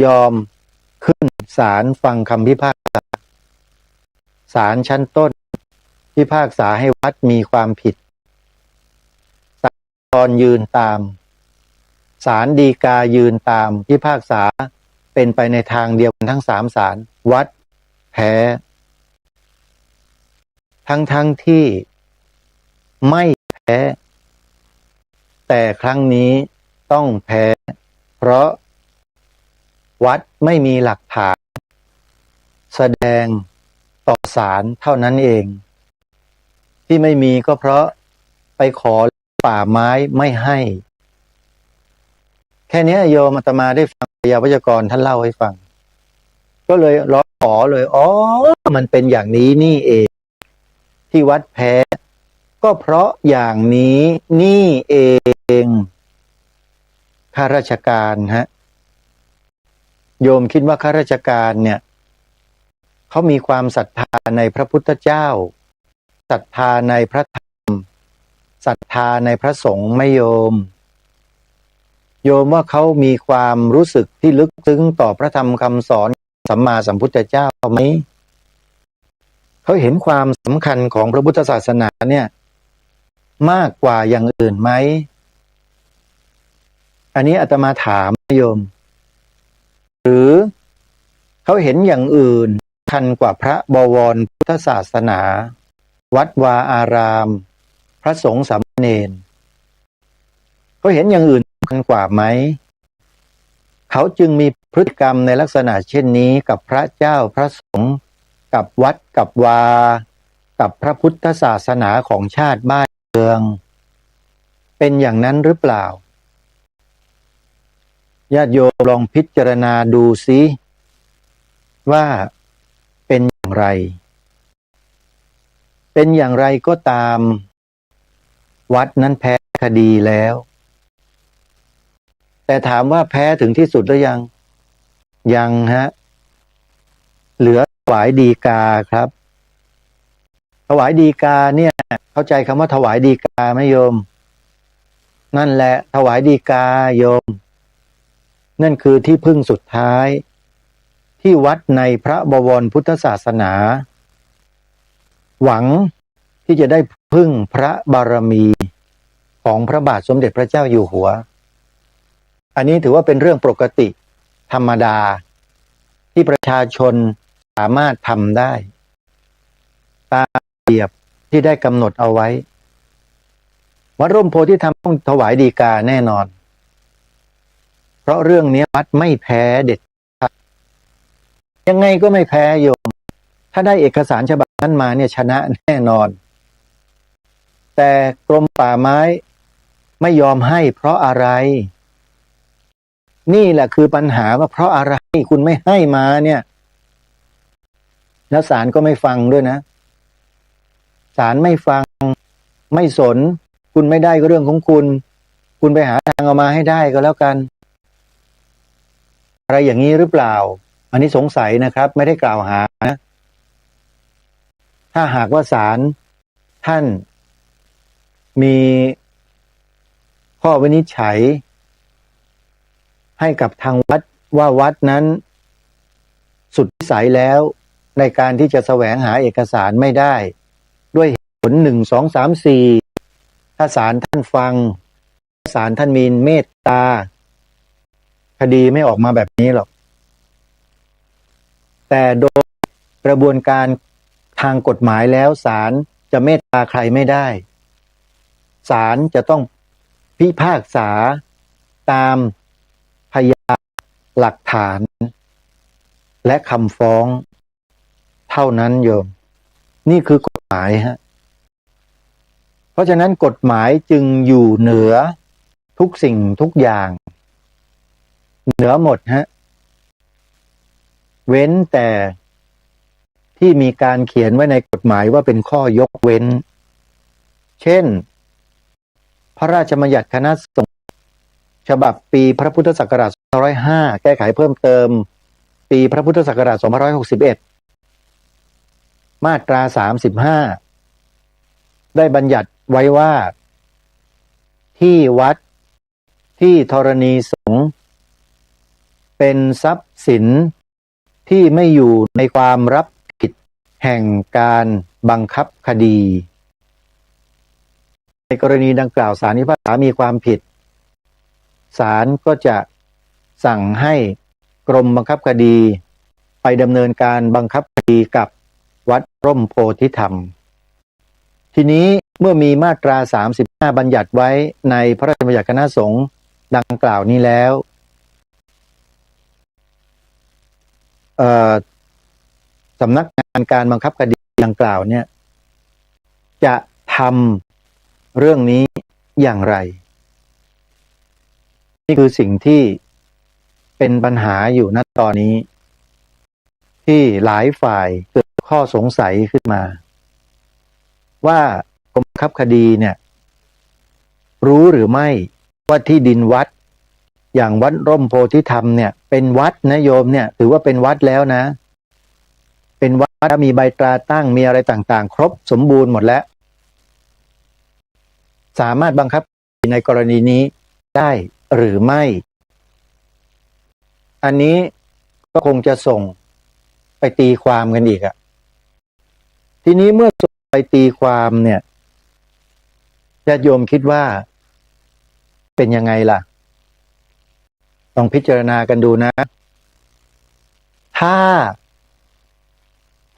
ยอมขึ้นศาลฟังคำพิพากษาศาลชั้นต้นพิพากษาให้วัดมีความผิดศาลอุทธรณ์ยืนตามศาลฎีกายืนตามพิพากษาเป็นไปในทางเดียวกันทั้ง3 ศาลวัดแพ้ทั้งที่ไม่แพ้แต่ครั้งนี้ต้องแพ้เพราะวัดไม่มีหลักฐานแสดงต่อศาลเท่านั้นเองที่ไม่มีก็เพราะไปขอป่าไม้ไม่ให้แค่นี้โยมอาตมาได้ฟัง ยาวัจกรท่านเล่าให้ฟัง ก็เลยร้องขอเลยมันเป็นอย่างนี้นี่เองที่วัดแพ้ก็เพราะอย่างนี้นี่เองข้าราชการฮะโยมคิดว่าข้าราชการเนี่ยเขามีความศรัทธาในพระพุทธเจ้าศรัทธาในพระธรรมศรัทธาในพระสงฆ์ไหมโยมว่าเขามีความรู้สึกที่ลึกซึ้งต่อพระธรรมคำสอนสัมมาสัมพุทธเจ้าไหมเขาเห็นความสำคัญของพระพุทธศาสนาเนี่ยมากกว่าอย่างอื่นไหมอันนี้อาตมาถามโยมหรือเขาเห็นอย่างอื่นสำคัญกว่าพระบวรพุทธศาสนาวัดวาอารามพระสงฆ์สามเณรเขาเห็นอย่างอื่นสำคัญกว่าไหมเขาจึงมีพฤติกรรมในลักษณะเช่นนี้กับพระเจ้าพระสงฆ์กับวัดกับวากับพระพุทธศาสนาของชาติบ้านเมืองเป็นอย่างนั้นหรือเปล่าญาติโยมลองพิจารณาดูซิว่าเป็นอย่างไรก็ตามวัดนั้นแพ้คดีแล้วแต่ถามว่าแพ้ถึงที่สุดหรือยังฮะเหลือถวายฎีกาครับถวายฎีกาเนี่ยเข้าใจคำว่าถวายฎีกาไหมโยมนั่นแหละถวายฎีกาโยมนั่นคือที่พึ่งสุดท้ายที่วัดในพระบวรพุทธศาสนาหวังที่จะได้พึ่งพระบารมีของพระบาทสมเด็จพระเจ้าอยู่หัวอันนี้ถือว่าเป็นเรื่องปกติธรรมดาที่ประชาชนสามารถทำได้ตามระเบียบที่ได้กำหนดเอาไว้วัดร่มโพธิธรรมต้องถวายฎีกาแน่นอนเพราะเรื่องนี้วัดไม่แพ้เด็ดขาดยังไงก็ไม่แพ้โยมถ้าได้เอกสารฉบับนั้นมาเนี่ยชนะแน่นอนแต่กรมป่าไม้ไม่ยอมให้เพราะอะไรนี่แหละคือปัญหาว่าเพราะอะไรคุณไม่ให้มาเนี่ยแล้วศาลก็ไม่ฟังด้วยนะศาลไม่ฟังไม่สนคุณไม่ได้ก็เรื่องของคุณไปหาทางเอามาให้ได้ก็แล้วกันอะไรอย่างนี้หรือเปล่าอันนี้สงสัยนะครับไม่ได้กล่าวหานะถ้าหากว่าศาลท่านมีข้อวินิจฉัยให้กับทางวัดว่าวัดนั้นสุดวิสัยแล้วในการที่จะแสวงหาเอกสารไม่ได้ด้วยเหตุผล1 2 3 4ถ้าศาลท่านฟังศาลท่านมีเมตตาคดีไม่ออกมาแบบนี้หรอกแต่โดยกระบวนการทางกฎหมายแล้วศาลจะเมตตาใครไม่ได้ศาลจะต้องพิพากษาตามพยานหลักฐานและคำฟ้องเท่านั้นโยมนี่คือกฎหมายฮะเพราะฉะนั้นกฎหมายจึงอยู่เหนือทุกสิ่งทุกอย่างเหนือหมดฮะเว้นแต่ที่มีการเขียนไว้ในกฎหมายว่าเป็นข้อยกเว้นเช่นพระราชบัญญัติคณะสงฆ์ฉบับปีพระพุทธศักราช2505แก้ไขเพิ่มเติมปีพระพุทธศักราช2561มาตรา35ได้บัญญัติไว้ว่าที่วัดที่ธรณีสงฆ์เป็นทรัพย์สินที่ไม่อยู่ในความรับผิดแห่งการบังคับคดีในกรณีดังกล่าวศาลพิพากษามีความผิดศาลก็จะสั่งให้กรมบังคับคดีไปดำเนินการบังคับคดีกับวัดร่มโพธิธรรมทีนี้เมื่อมีมาตรา35บัญญัติไว้ในพระราชบัญญัติคณะสงฆ์ดังกล่าวนี้แล้วสำนักงานการบังคับคดีดังกล่าวเนี่ยจะทำเรื่องนี้อย่างไรนี่คือสิ่งที่เ เป็นปัญหาอยู่ณตอนนี้ ที่หลายฝ่ายเกิดข้อสงสัยขึ้นมา ว่ากรมบังคับคดีเนี่ยรู้หรือไม่ว่าที่ดินวัดอย่างวัดร่มโพธิธรรมเนี่ยเป็นวัดนะโยมเนี่ยถือว่าเป็นวัดแล้วนะเป็นวัดมีใบตราตั้งมีอะไรต่างๆครบสมบูรณ์หมดแล้วสามารถบังคับในกรณีนี้ได้หรือไม่อันนี้ก็คงจะส่งไปตีความกันอีกอะทีนี้เมื่อส่งไปตีความเนี่ยญาติโยมคิดว่าเป็นยังไงล่ะต้องพิจารณากันดูนะถ้า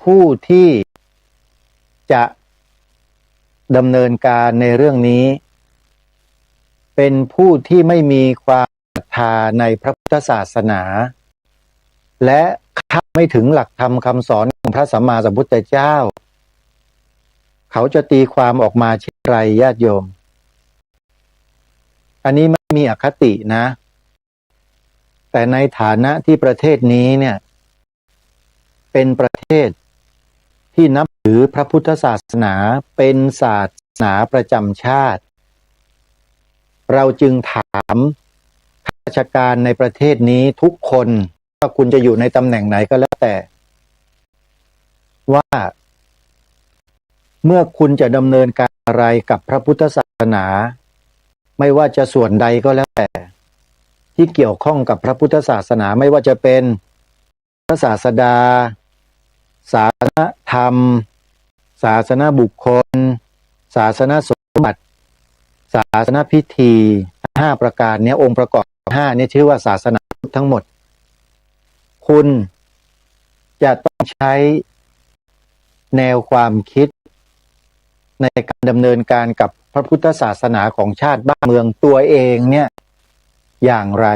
ผู้ที่จะดำเนินการในเรื่องนี้เป็นผู้ที่ไม่มีความศรัทธาในพระพุทธศาสนาและเข้าไม่ถึงหลักธรรมคำสอนของพระสัมมาสัมพุทธเจ้าเขาจะตีความออกมาเช่นไรญาติโยมอันนี้ไม่มีอคตินะแต่ในฐานะที่ประเทศนี้เนี่ยเป็นประเทศที่นับถือพระพุทธศาสนาเป็นศาสนาประจำชาติเราจึงถามข้าราชการในประเทศนี้ทุกคนว่าคุณจะอยู่ในตำแหน่งไหนก็แล้วแต่ว่าเมื่อคุณจะดำเนินการอะไรกับพระพุทธศาสนาไม่ว่าจะส่วนใดก็แล้วแต่ที่เกี่ยวข้องกับพระพุทธศาสนาไม่ว่าจะเป็นพระศาสดาศาสนธรรมศาสนบุคคลศาสนสมบัติศาสนพิธี5ประการนี้องค์ประกอบ5นี้ชื่อว่าศาสนาพุทธทั้งหมดคุณจะต้องใช้แนวความคิดในการดำเนินการกับพระพุทธศาสนาของชาติบ้านเมืองตัวเองเนี่ยอย่างไร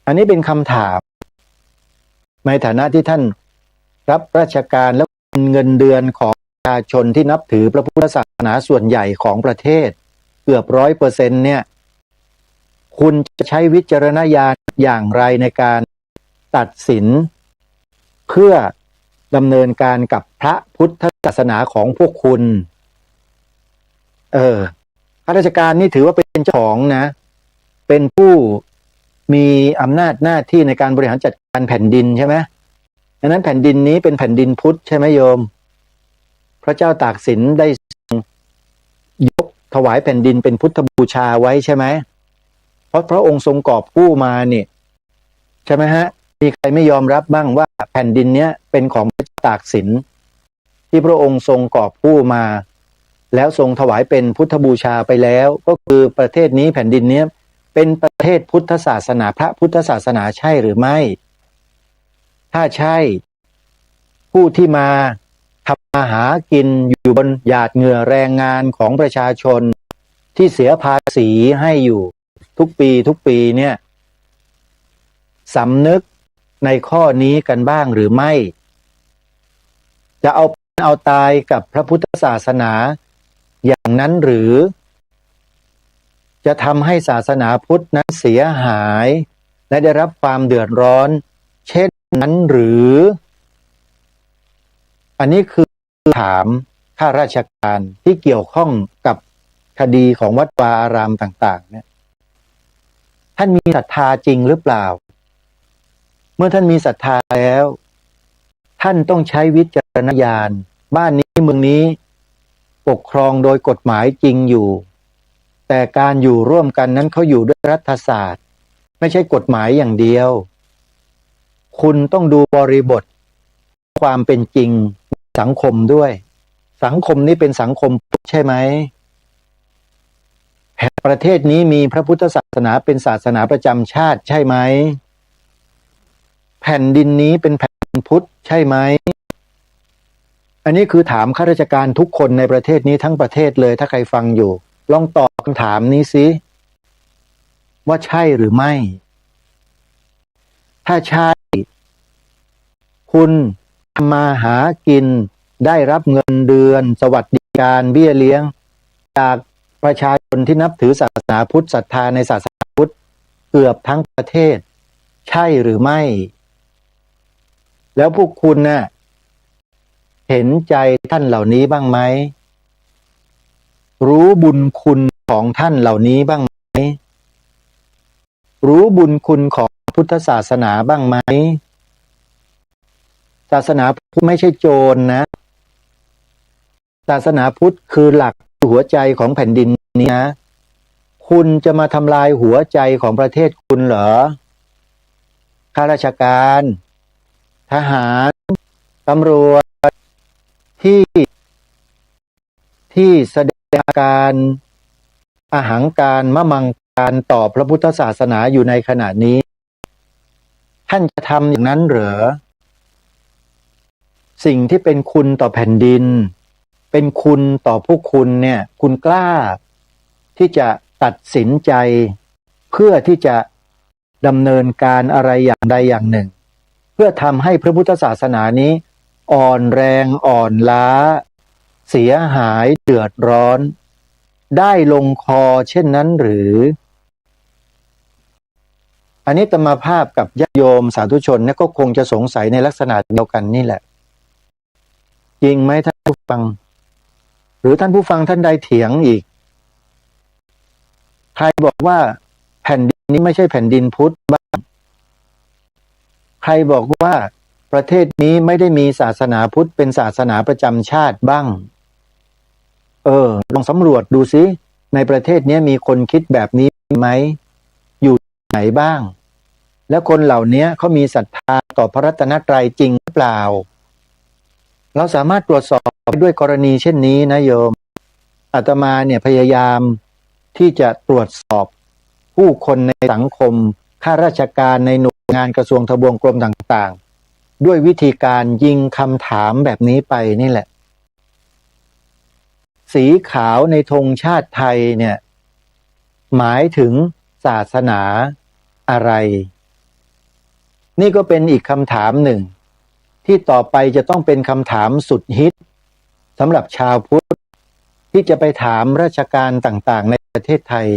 อันนี้เป็นคำถามในฐานะที่ท่านรับราชการและเงินเดือนของประชาชนที่นับถือพระพุทธศาสนาส่วนใหญ่ของประเทศเกือบ100%เนี่ยคุณจะใช้วิจารณญาณอย่างไรในการตัดสินเพื่อดำเนินการกับพระพุทธศาสนาของพวกคุณข้าราชการนี่ถือว่าเป็นเจ้าของนะเป็นผู้มีอำนาจหน้าที่ในการบริหารจัดการแผ่นดินใช่ไหมดังนั้นแผ่นดินนี้เป็นแผ่นดินพุทธใช่ไหมโยมพระเจ้าตากสินได้ยกถวายแผ่นดินเป็นพุทธบูชาไว้ใช่ไหมเพราะพระองค์ทรงกอบกู้มานี่ใช่ไหมฮะมีใครไม่ยอมรับบ้างว่าแผ่นดินเนี้ยเป็นของพระเจ้าตากสินที่พระองค์ทรงกอบกู้มาแล้วทรงถวายเป็นพุทธบูชาไปแล้วก็คือประเทศนี้แผ่นดินนี้เป็นประเทศพุทธศาสนาพระพุทธศาสนาใช่หรือไม่ถ้าใช่ผู้ที่มาทำมาหากินอยู่บนหยาดเหงื่อแรงงานของประชาชนที่เสียภาษีให้อยู่ทุกปีเนี่ยสำนึกในข้อนี้กันบ้างหรือไม่จะเอาตายกับพระพุทธศาสนาอย่างนั้นหรือจะทำให้ศาสนาพุทธนั้นเสียหายและได้รับความเดือดร้อนเช่นนั้นหรืออันนี้คือถามข้าราชการที่เกี่ยวข้องกับคดีของวัดวาอารามต่างๆเนี่ยท่านมีศรัทธาจริงหรือเปล่าเมื่อท่านมีศรัทธาแล้วท่านต้องใช้วิจารณญาณบ้านนี้เมืองนี้ปกครองโดยกฎหมายจริงอยู่แต่การอยู่ร่วมกันนั้นเขาอยู่ด้วยรัฐศาสตร์ไม่ใช่กฎหมายอย่างเดียวคุณต้องดูบริบทความเป็นจริงสังคมด้วยสังคมนี้เป็นสังคมพุทธใช่ไหมประเทศนี้มีพระพุทธศาสนาเป็นศาสนาประจำชาติใช่ไหมแผ่นดินนี้เป็นแผ่นดินพุทธใช่ไหมอันนี้คือถามข้าราชการทุกคนในประเทศนี้ทั้งประเทศเลยถ้าใครฟังอยู่ลองตอบคำถามนี้สิว่าใช่หรือไม่ถ้าใช่คุณทำมาหากินได้รับเงินเดือนสวัสดิการเบี้ยเลี้ยงจากประชาชนที่นับถือศาสนาพุทธศรัทธาในศาสนาพุทธ เกือบทั้งประเทศใช่หรือไม่ แล้วพวกคุณน่ะเห็นใจท่านเหล่านี้บ้างไหมรู้บุญคุณของท่านเหล่านี้บ้างไหมรู้บุญคุณของพุทธศาสนาบ้างไหมศาสนาพุทธไม่ใช่โจรนะศาสนาพุทธคือหลักหัวใจของแผ่นดินนี้นะคุณจะมาทำลายหัวใจของประเทศคุณเหรอข้าราชการทหารตำรวจที่แสดงอาการอหังการมะมังการต่อพระพุทธศาสนาอยู่ในขณะนี้ท่านจะทำอย่างนั้นเหรอสิ่งที่เป็นคุณต่อแผ่นดินเป็นคุณต่อพวกคุณเนี่ยคุณกล้าที่จะตัดสินใจเพื่อที่จะดำเนินการอะไรอย่างใดอย่างหนึ่งเพื่อทำให้พระพุทธศาสนานี้อ่อนแรงอ่อนล้าเสียหายเดือดร้อนได้ลงคอเช่นนั้นหรืออันนี้อาตมาภาพกับญาติโยมสาธุชนเนี่ยก็คงจะสงสัยในลักษณะเดียวกันนี่แหละจริงไหมท่านผู้ฟังหรือท่านผู้ฟังท่านใดเถียงอีกใครบอกว่าแผ่นดินนี้ไม่ใช่แผ่นดินพุทธบ้างใครบอกว่าประเทศนี้ไม่ได้มีศาสนาพุทธเป็นศาสนาประจำชาติบ้างลองสำรวจดูซิในประเทศนี้มีคนคิดแบบนี้ไหมอยู่ไหนบ้างแล้วคนเหล่านี้เขามีศรัทธาต่อพระรัตนตรัยจริงหรือเปล่าเราสามารถตรวจสอบด้วยกรณีเช่นนี้นะโยมอาตมาเนี่ยพยายามที่จะตรวจสอบผู้คนในสังคมข้าราชการในหน่วยงานกระทรวงทบวงกรมต่างๆด้วยวิธีการยิงคำถามแบบนี้ไปนี่แหละสีขาวในธงชาติไทยเนี่ยหมายถึงศาสนาอะไรนี่ก็เป็นอีกคำถามหนึ่งที่ต่อไปจะต้องเป็นคำถามสุดฮิตสำหรับชาวพุทธที่จะไปถามราชการต่างๆในประเทศไทย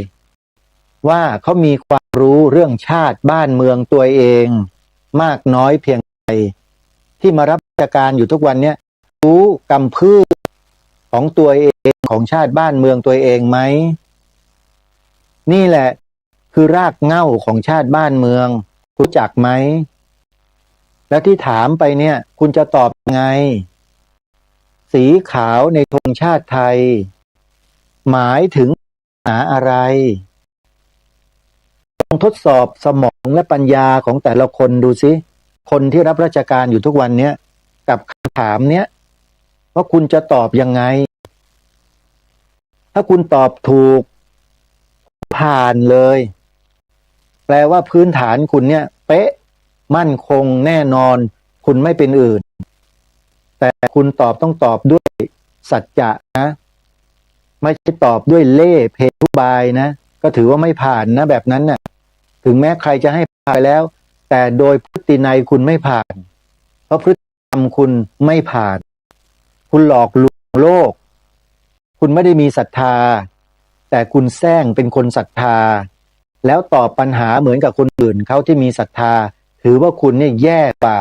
ว่าเขามีความรู้เรื่องชาติบ้านเมืองตัวเองมากน้อยเพียงใดที่มารับราชการอยู่ทุกวันนี้รู้กำพืชของตัวเองของชาติบ้านเมืองตัวเองไหมนี่แหละคือรากเหง้าของชาติบ้านเมืองรู้จักไหมแล้วที่ถามไปเนี่ยคุณจะตอบไงสีขาวในธงชาติไทยหมายถึงอะไรลองทดสอบสมองและปัญญาของแต่ละคนดูสิคนที่รับราชการอยู่ทุกวันนี้กับคำถามเนี้ยว่าคุณจะตอบยังไงถ้าคุณตอบถูกผ่านเลยแปลว่าพื้นฐานคุณเนี่ยเป๊ะมั่นคงแน่นอนคุณไม่เป็นอื่นแต่คุณต้องตอบด้วยสัจจะนะไม่ใช่ตอบด้วยเล่ห์เพทุบายนะก็ถือว่าไม่ผ่านนะแบบนั้นน่ะถึงแม้ใครจะให้ผ่านแล้วแต่โดยพฤตินัยคุณไม่ผ่านเพราะพฤติกรรมคุณไม่ผ่านคุณหลอกลวงโลกคุณไม่ได้มีศรัทธาแต่คุณแซงเป็นคนศรัทธาแล้วตอบปัญหาเหมือนกับคนอื่นเขาที่มีศรัทธาถือว่าคุณเนี่ยแย่กว่า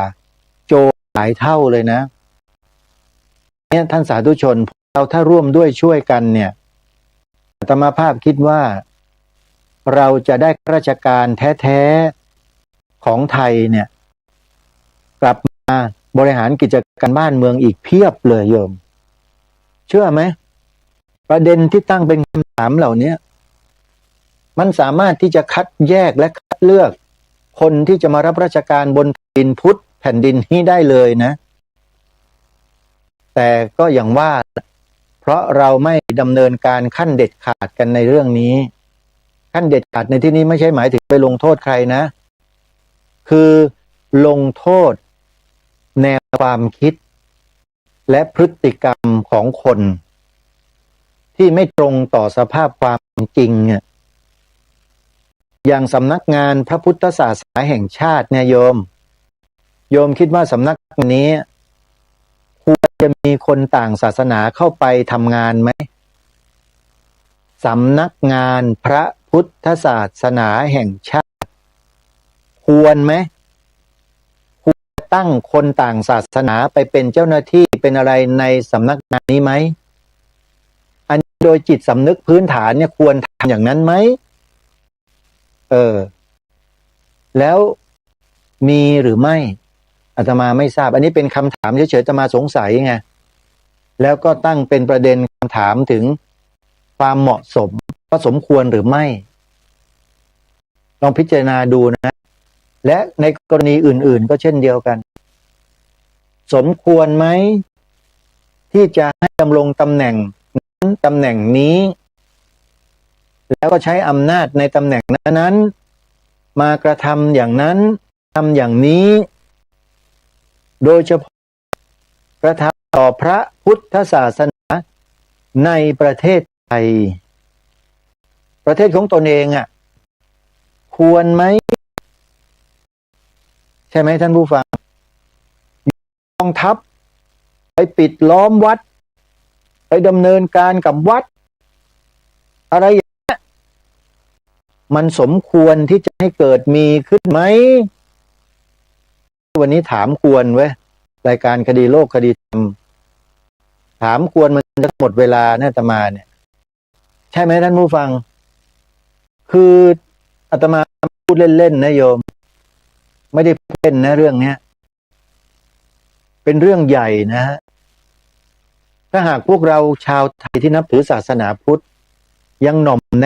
โจรหลายเท่าเลยนะเนี่ยท่านสาธุชนเราถ้าร่วมด้วยช่วยกันเนี่ยอาตมาภาพคิดว่าเราจะได้ราชการแท้ๆของไทยเนี่ยกลับมาบริหารกิจการบ้านเมืองอีกเพียบเลยโยมเชื่อไหมประเด็นที่ตั้งเป็นคำถามเหล่านี้มันสามารถที่จะคัดแยกและคัดเลือกคนที่จะมารับราชการบนแผ่นดินพุทธแผ่นดินนี้ได้เลยนะแต่ก็อย่างว่าเพราะเราไม่ดำเนินการขั้นเด็ดขาดกันในเรื่องนี้ขั้นเด็ดขาดในที่นี้ไม่ใช่หมายถึงไปลงโทษใครนะคือลงโทษแนวความคิดและพฤติกรรมของคนที่ไม่ตรงต่อสภาพความจริงอย่างสำนักงานพระพุทธศาสนาแห่งชาติเนี่ยโยมคิดว่าสำนักนี้ควรจะมีคนต่างศาสนาเข้าไปทำงานไหมสำนักงานพระพุทธศาสนาแห่งชาติ ควรไหมควรตั้งคนต่างศาสนาไปเป็นเจ้าหน้าที่เป็นอะไรในสำนักงานนี้ไหมอันนี้โดยจิตสำนึกพื้นฐานเนี่ยควรทำอย่างนั้นไหมแล้วมีหรือไม่อาตมาไม่ทราบอันนี้เป็นคำถามเฉยๆอาตมาสงสัยไงแล้วก็ตั้งเป็นประเด็นคำถามถึงความเหมาะสมว่าสมควรหรือไม่ลองพิจารณาดูนะและในกรณีอื่นๆก็เช่นเดียวกันสมควรไหมที่จะให้ดำรงตำแหน่งนั้นตำแหน่งนี้แล้วก็ใช้อำนาจในตำแหน่งนั้นมากระทำอย่างนั้นทำอย่างนี้โดยเฉพาะกระทำต่อพระพุทธศาสนาในประเทศไทยประเทศของตนเองควรไหมใช่ไหมท่านผู้ฟังกองทัพไปปิดล้อมวัดไปดำเนินการกับวัดอะไรอย่างนี้มันสมควรที่จะให้เกิดมีขึ้นไหมวันนี้ถามควรเว้ยรายการคดีโลกคดีธรรมถามควรมันจะหมดเวลานะอาตมาเนี่ยใช่ไหมท่านผู้ฟังคืออาตมาพูดเล่นๆนะโยมไม่ได้เล่นนะเรื่องนี้เป็นเรื่องใหญ่นะฮะถ้าหากพวกเราชาวไทยที่นับถือศาสนาพุทธยังหน่อมแ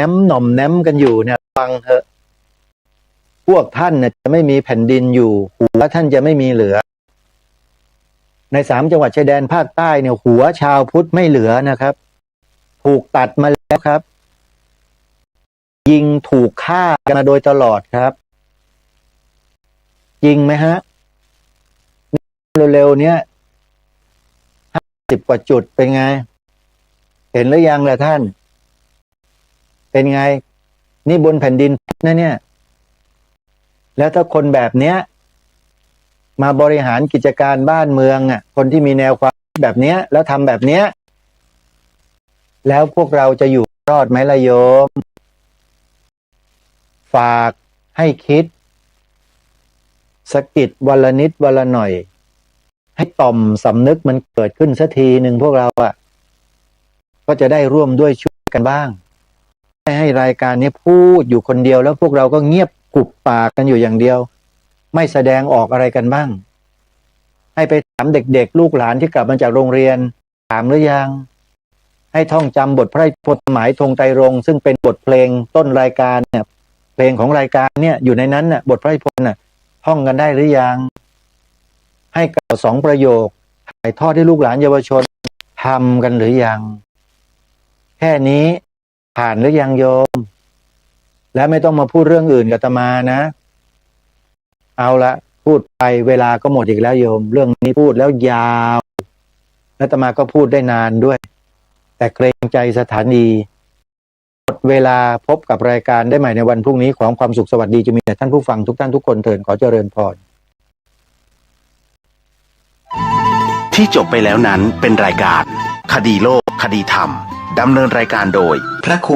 นมกันอยู่เนี่ยฟังเถอะพวกท่านเนี่ยจะไม่มีแผ่นดินอยู่หัวท่านจะไม่มีเหลือใน3 จังหวัดชายแดนภาคใต้เนี่ยหัวชาวพุทธไม่เหลือนะครับถูกตัดมาแล้วครับยิงถูกฆ่ากันมาโดยตลอดครับจริงไหมฮะเร็วๆเนี้ย50 กว่าจุดเป็นไงเห็นหรือยังล่ะท่านเป็นไงนี่บนแผ่นดินนะเนี่ยแล้วถ้าคนแบบเนี้ยมาบริหารกิจการบ้านเมืองคนที่มีแนวความแบบเนี้ยแล้วทำแบบเนี้ยแล้วพวกเราจะอยู่รอดไหมล่ะโยมฝากให้คิดสะกิดวันละนิดวันละหน่อยให้ต่อมสำนึกมันเกิดขึ้นสักทีหนึ่งพวกเราก็จะได้ร่วมด้วยช่วยกันบ้างไม่ให้รายการนี้พูดอยู่คนเดียวแล้วพวกเราก็เงียบกุบปากกันอยู่อย่างเดียวไม่แสดงออกอะไรกันบ้างให้ไปถามเด็กๆลูกหลานที่กลับมาจากโรงเรียนถามหรือยังให้ท่องจำบทพระราชพจน์หมายธงไตรรงค์ซึ่งเป็นบทเพลงต้นรายการเนี่ยเพลงของรายการเนี่ยอยู่ในนั้นบทพระราชพจน์ท่องกันได้หรือยังให้กล่าว2 ประโยคถ่ายทอดให้ลูกหลานเยาวชนทำกันหรือยังแค่นี้ผ่านหรือยังโยมและไม่ต้องมาพูดเรื่องอื่นกับอาตมานะเอาละพูดไปเวลาก็หมดอีกแล้วโยมเรื่องนี้พูดแล้วยาวและอาตมาก็พูดได้นานด้วยแต่เกรงใจสถานีหมดเวลาพบกับรายการได้ใหม่ในวันพรุ่งนี้ขอความสุขสวัสดีจะมีแต่ท่านผู้ฟังทุกท่านทุกคนเถิดขอเจริญพรที่จบไปแล้วนั้นเป็นรายการคดีโลกคดีธรรมดำเนินรายการโดยพระครู